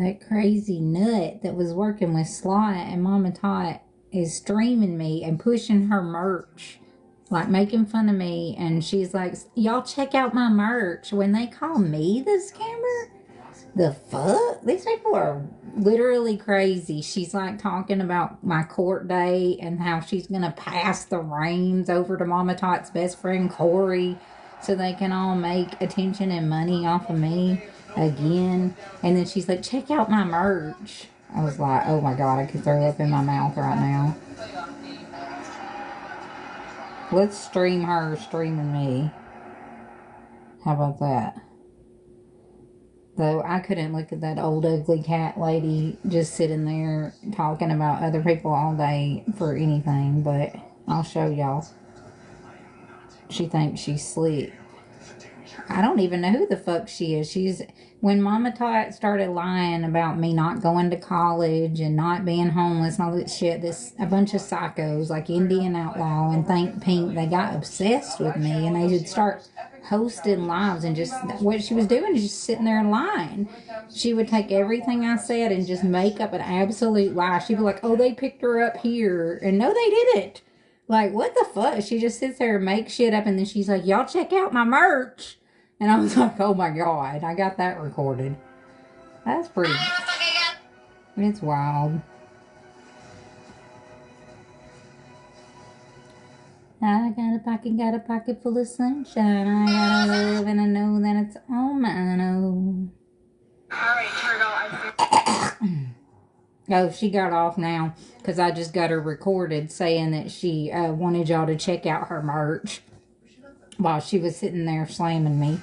that crazy nut that was working with Slot and Mama Tot is streaming me and pushing her merch, like making fun of me. And she's like, y'all check out my merch. When they call me the scammer, the fuck? These people are literally crazy. She's like talking about my court date and how she's going to pass the reins over to Mama Tot's best friend, Corey, so they can all make attention and money off of me again. And then she's like, check out my merch. I was like, oh my God, I could throw up in my mouth right now. Let's stream her streaming me. How about that? Though I couldn't look at that old ugly cat lady just sitting there talking about other people all day for anything, but I'll show y'all. She thinks she's slick. I don't even know who the fuck she is. When Mama Tot started lying about me not going to college and not being homeless and all that shit, a bunch of psychos like Indian Outlaw and Think Pink, they got obsessed with me and they would start hosting lives, and just what she was doing is just sitting there and lying. She would take everything I said and just make up an absolute lie. She'd be like, oh, they picked her up here, and no, they didn't. Like, what the fuck? She just sits there and makes shit up, and then she's like, y'all check out my merch. And I was like, oh my God, I got that recorded. That's pretty. It's wild. I got a pocket full of sunshine. I got a love and I know that it's all mine. Alright, Turtle. Oh, she got off now because I just got her recorded saying that she wanted y'all to check out her merch while she was sitting there slamming me.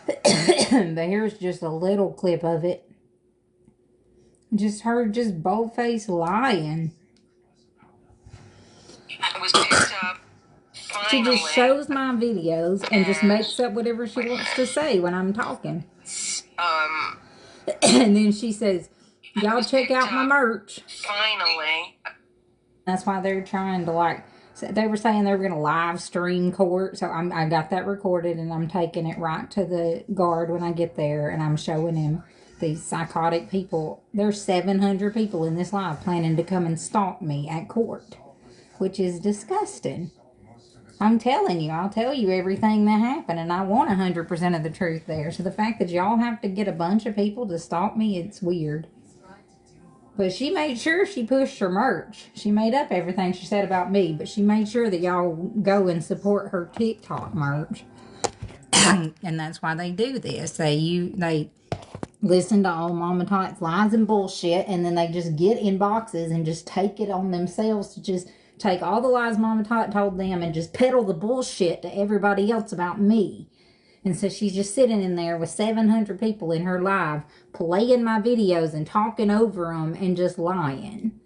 But here's just a little clip of it. Just her just bold-faced lying. It was picked up. She just shows my videos and just makes up whatever she wants to say when I'm talking. And then she says, y'all check out my merch. Finally. That's why they're trying to, like, they were saying they were going to live stream court. So I got that recorded and I'm taking it right to the guard when I get there. And I'm showing him these psychotic people. There's 700 people in this live planning to come and stalk me at court, which is disgusting. I'm telling you, I'll tell you everything that happened, and I want 100% of the truth there. So the fact that y'all have to get a bunch of people to stalk me, it's weird. But she made sure she pushed her merch. She made up everything she said about me, but she made sure that y'all go and support her TikTok merch. And that's why they do this. They listen to all Mama Tot's lies and bullshit, and then they just get in boxes and just take it on themselves to just take all the lies Mama Tot told them and just peddle the bullshit to everybody else about me. And so she's just sitting in there with 700 people in her live playing my videos and talking over them and just lying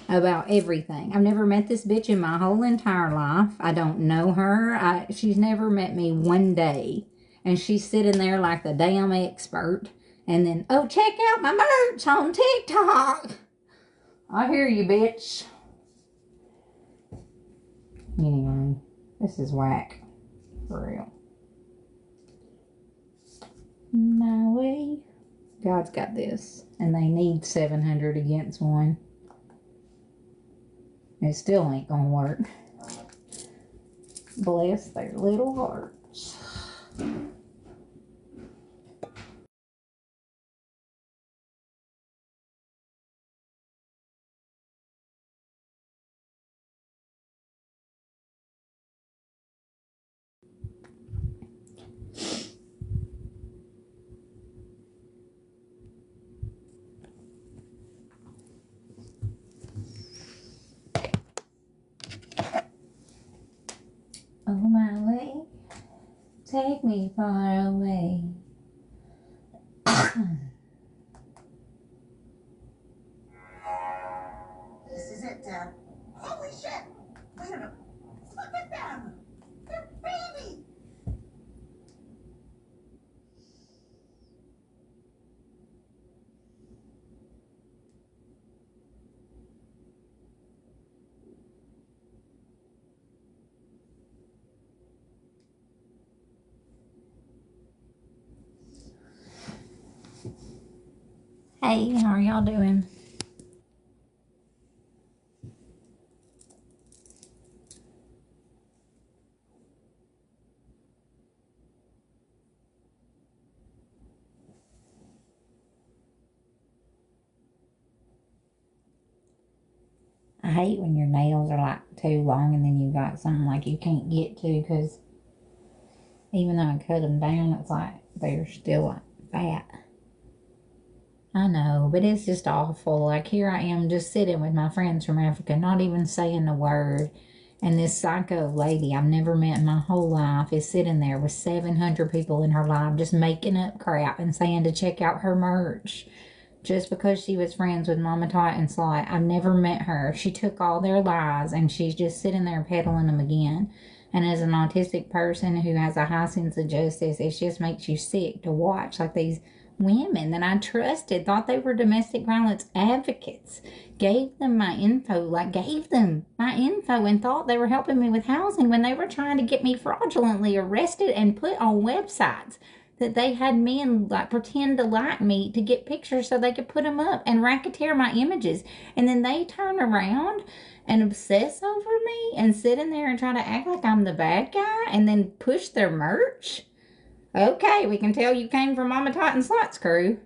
about everything. I've never met this bitch in my whole entire life. I don't know her. She's never met me one day. And she's sitting there like the damn expert. And then, oh, check out my merch on TikTok. I hear you, bitch. Anyway, this is whack. For real. My way. God's got this. And they need 700 against one. It still ain't gonna work. Bless their little hearts. Oh, my way, take me far away. This is it, Dad. Holy shit! Wait a minute. Look at them! They're baby! Hey, how are y'all doing? I hate when your nails are like too long and then you got something like you can't get to, because even though I cut them down, it's like they're still like fat. I know, but it's just awful. Like, here I am just sitting with my friends from Africa, not even saying a word. And this psycho lady I've never met in my whole life is sitting there with 700 people in her live just making up crap and saying to check out her merch just because she was friends with Mama Tot and Sly. I've never met her. She took all their lies and she's just sitting there peddling them again. And as an autistic person who has a high sense of justice, it just makes you sick to watch. Like, these women that I trusted, thought they were domestic violence advocates, gave them my info, and thought they were helping me with housing when they were trying to get me fraudulently arrested and put on websites that they had men like pretend to like me to get pictures so they could put them up and racketeer my images. And then they turn around and obsess over me and sit in there and try to act like I'm the bad guy and then push their merch. Okay, we can tell you came from Mama Tot and Slot's crew.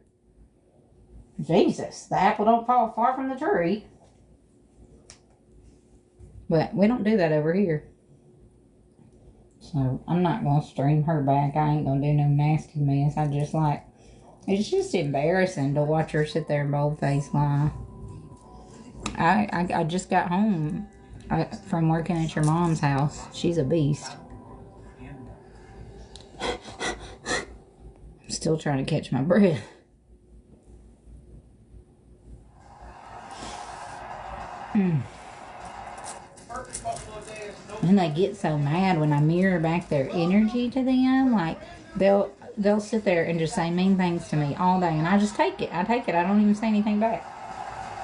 Jesus, the apple don't fall far from the tree. But we don't do that over here. So I'm not going to stream her back. I ain't going to do no nasty mess. I just like, it's just embarrassing to watch her sit there and bold-faced lie. I just got home from working at your mom's house. She's a beast. I'm still trying to catch my breath. And they get so mad when I mirror back their energy to them. Like, they'll sit there and just say mean things to me all day, and I just take it. I don't even say anything back.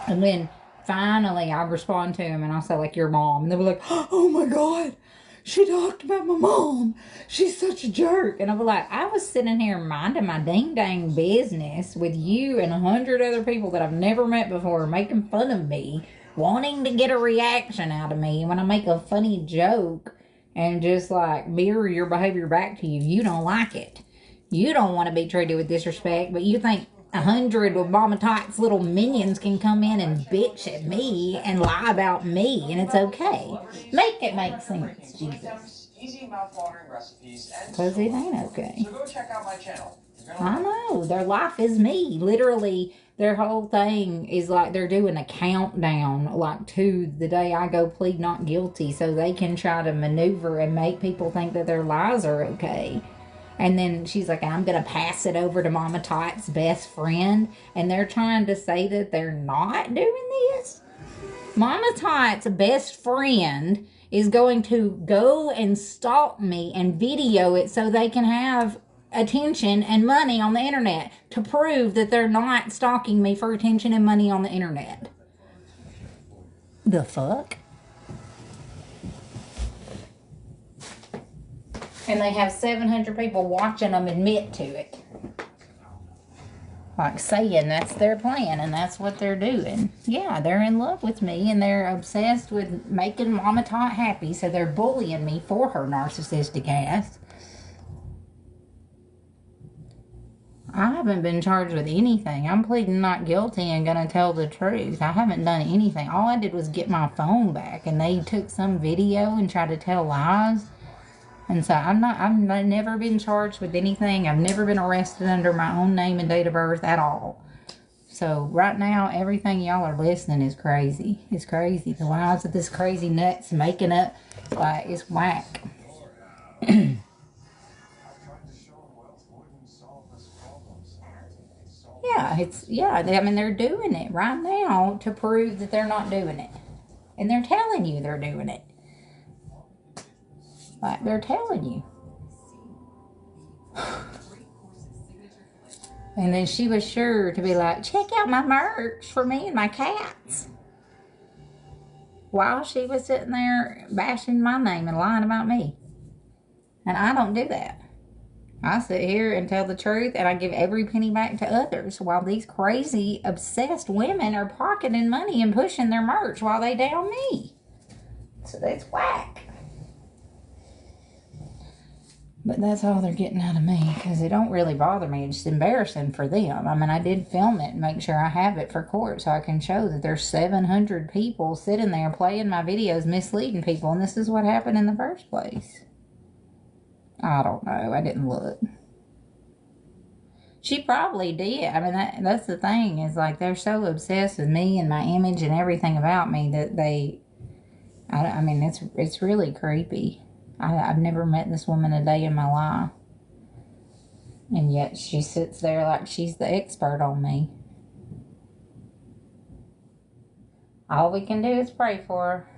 And then finally I respond to them and I'll say, like, your mom, and they'll be like, oh my God, she talked about my mom, she's such a jerk. And I'll be like, I was sitting here minding my ding dang business with you and 100 other people that I've never met before making fun of me, wanting to get a reaction out of me. And when I make a funny joke and just like mirror your behavior back to you, you don't like it. You don't want to be treated with disrespect, but you think 100 of Mama Tot's little minions can come in and bitch at me and lie about me, and it's okay. Make it make sense, Jesus. Easy mouth-watering recipes, because it ain't okay. So go check out my channel. I know. Their life is me. Literally, their whole thing is like they're doing a countdown, like, to the day I go plead not guilty, so they can try to maneuver and make people think that their lies are okay. And then she's like, I'm going to pass it over to Mama Tot's best friend. And they're trying to say that they're not doing this. Mama Tot's best friend is going to go and stalk me and video it so they can have attention and money on the internet to prove that they're not stalking me for attention and money on the internet. The fuck? And they have 700 people watching them admit to it. Like, saying that's their plan and that's what they're doing. Yeah, they're in love with me and they're obsessed with making Mama Tot happy, so they're bullying me for her narcissistic ass. I haven't been charged with anything. I'm pleading not guilty and gonna tell the truth. I haven't done anything. All I did was get my phone back, and they took some video and tried to tell lies. And so I've never been charged with anything. I've never been arrested under my own name and date of birth at all. So right now, everything y'all are listening is crazy. It's crazy. The lies that this crazy nut's making up, like, it's whack. Yeah, I mean, they're doing it right now to prove that they're not doing it. And they're telling you they're doing it. Like, they're telling you. And then she was sure to be like, check out my merch for me and my cats. While she was sitting there bashing my name and lying about me. And I don't do that. I sit here and tell the truth, and I give every penny back to others, while these crazy, obsessed women are pocketing money and pushing their merch while they down me. So that's whack. But that's all they're getting out of me, because it don't really bother me. It's embarrassing for them. I mean, I did film it and make sure I have it for court so I can show that there's 700 people sitting there playing my videos, misleading people, and this is what happened in the first place. I don't know. I didn't look. She probably did. I mean, that's the thing, is like they're so obsessed with me and my image and everything about me that I mean, it's really creepy. I've never met this woman a day in my life. And yet she sits there like she's the expert on me. All we can do is pray for her.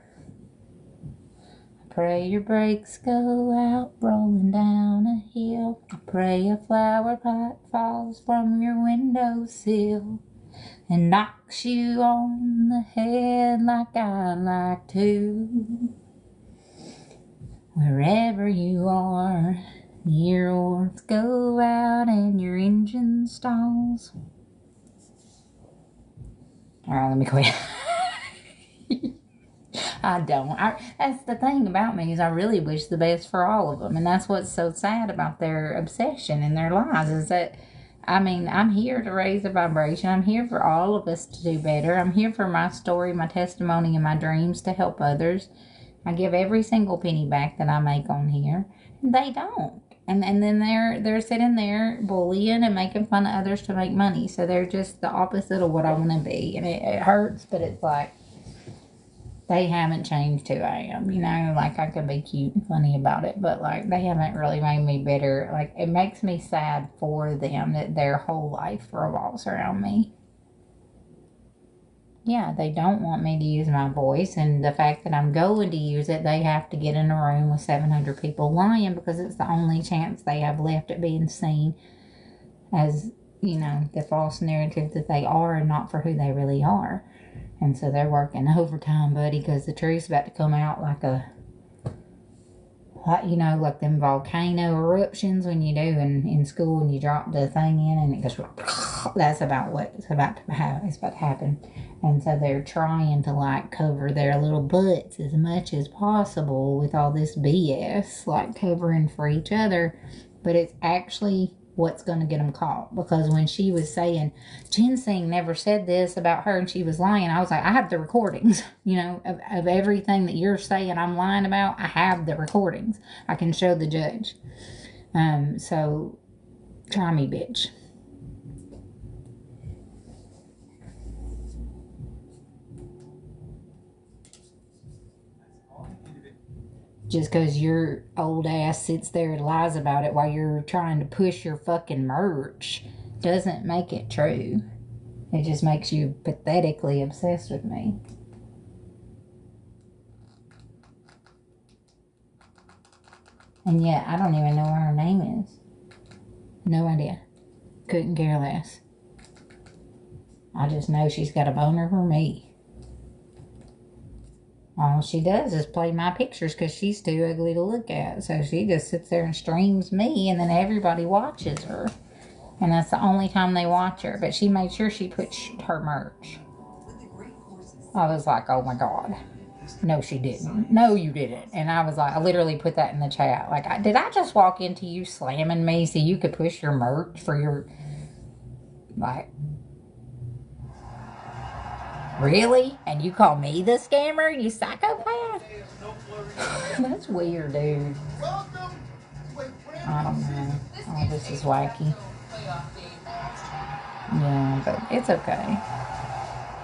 I pray your brakes go out rolling down a hill. I pray a flower pot falls from your windowsill and knocks you on the head like I like to. Wherever you are, your oars go out and your engine stalls. Alright, let me quit. I don't. That's the thing about me, is I really wish the best for all of them. And that's what's so sad about their obsession and their lies, is that, I mean, I'm here to raise the vibration. I'm here for all of us to do better. I'm here for my story, my testimony, and my dreams to help others. I give every single penny back that I make on here. And they don't. And then they're sitting there bullying and making fun of others to make money. So they're just the opposite of what I want to be. And it hurts, but it's like, they haven't changed who I am. You know, like, I can be cute and funny about it, but like, they haven't really made me better. Like, it makes me sad for them that their whole life revolves around me. Yeah, they don't want me to use my voice, and the fact that I'm going to use it, they have to get in a room with 700 people lying, because it's the only chance they have left at being seen as, you know, the false narrative that they are, and not for who they really are. And so they're working overtime, buddy, because the truth's about to come out like you know, like them volcano eruptions when you do in school, and you drop the thing in and it goes, that's about what it's about to happen. And so they're trying to like cover their little butts as much as possible with all this BS, like covering for each other. But it's actually what's going to get them caught. Because when she was saying Ginseng never said this about her and she was lying, I was like, I have the recordings, you know, of everything that you're saying I'm lying about. I have the recordings. I can show the judge. So try me, bitch. Just because your old ass sits there and lies about it while you're trying to push your fucking merch doesn't make it true. It just makes you pathetically obsessed with me. And yet, I don't even know what her name is. No idea. Couldn't care less. I just know she's got a boner for me. All she does is play my pictures because she's too ugly to look at. So she just sits there and streams me, and then everybody watches her. And that's the only time they watch her. But she made sure she put her merch. I was like, oh my God. No, she didn't. No, you didn't. And I was like, I literally put that in the chat. Like, did I just walk into you slamming me so you could push your merch for your... Like... Really? And you call me the scammer? You psychopath? That's weird, dude. I don't know. Oh, this is wacky. Yeah, but it's okay.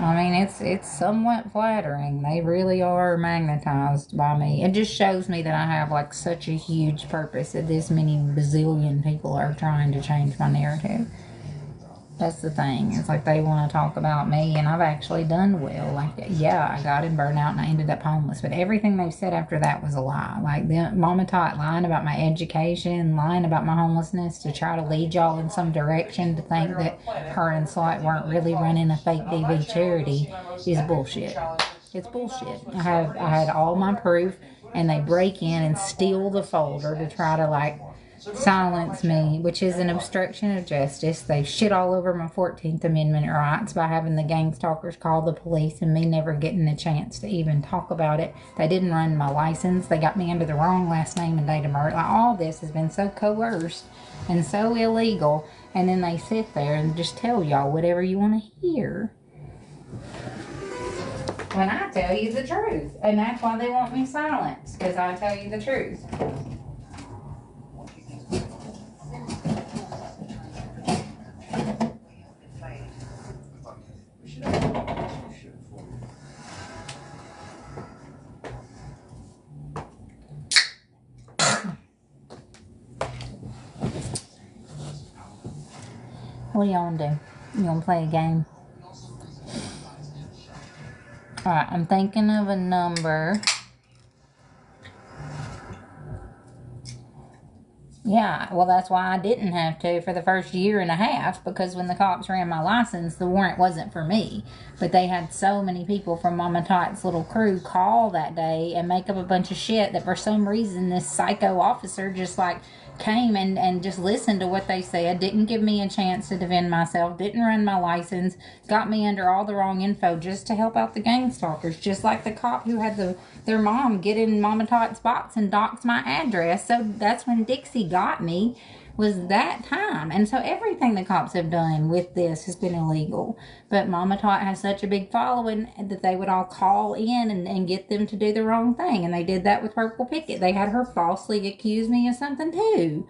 I mean, it's somewhat flattering. They really are magnetized by me. It just shows me that I have, like, such a huge purpose that this many bazillion people are trying to change my narrative. That's the thing. It's like they want to talk about me, and I've actually done well. Like, yeah, I got in burnout and I ended up homeless, but everything they've said after that was a lie. Like, Mama Tot lying about my education, lying about my homelessness to try to lead y'all in some direction to think that her and Slight weren't really running a fake DV charity is bullshit. It's bullshit. I had all my proof, and they break in and steal the folder to try to, like, silence me, which is an obstruction of justice. They shit all over my 14th Amendment rights by having the gang stalkers call the police and me never getting a chance to even talk about it. They didn't run my license. They got me under the wrong last name and date of birth. Like, all this has been so coerced and so illegal. And then they sit there and just tell y'all whatever you want to hear. When I tell you the truth. And that's why they want me silenced, because I tell you the truth. What do y'all want to do? You want to play a game? Alright, I'm thinking of a number. Yeah, well, that's why I didn't have to for the first year and a half, because when the cops ran my license, the warrant wasn't for me. But they had so many people from Mama Tot's little crew call that day and make up a bunch of shit that for some reason this psycho officer just like came and just listened to what they said, didn't give me a chance to defend myself, didn't run my license, got me under all the wrong info just to help out the gang stalkers, just like the cop who had their mom get in Mama Tot's box and dox my address. So that's when Dixie got me, was that time. And so everything the cops have done with this has been illegal. But Mama Tot has such a big following that they would all call in and get them to do the wrong thing. And they did that with Purple Picket. They had her falsely accuse me of something too.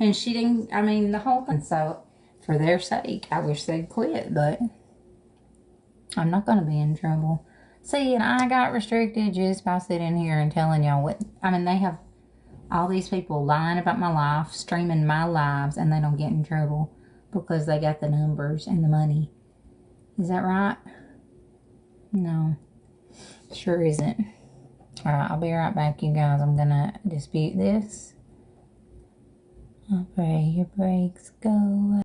And she didn't, I mean, the whole thing. So for their sake, I wish they'd quit. But I'm not going to be in trouble. See, and I got restricted just by sitting here and telling y'all what, I mean, they have all these people lying about my life, streaming my lives, and they don't get in trouble because they got the numbers and the money. Is that right? No. Sure isn't. Alright, I'll be right back, you guys. I'm gonna dispute this. I'll pray your brakes go.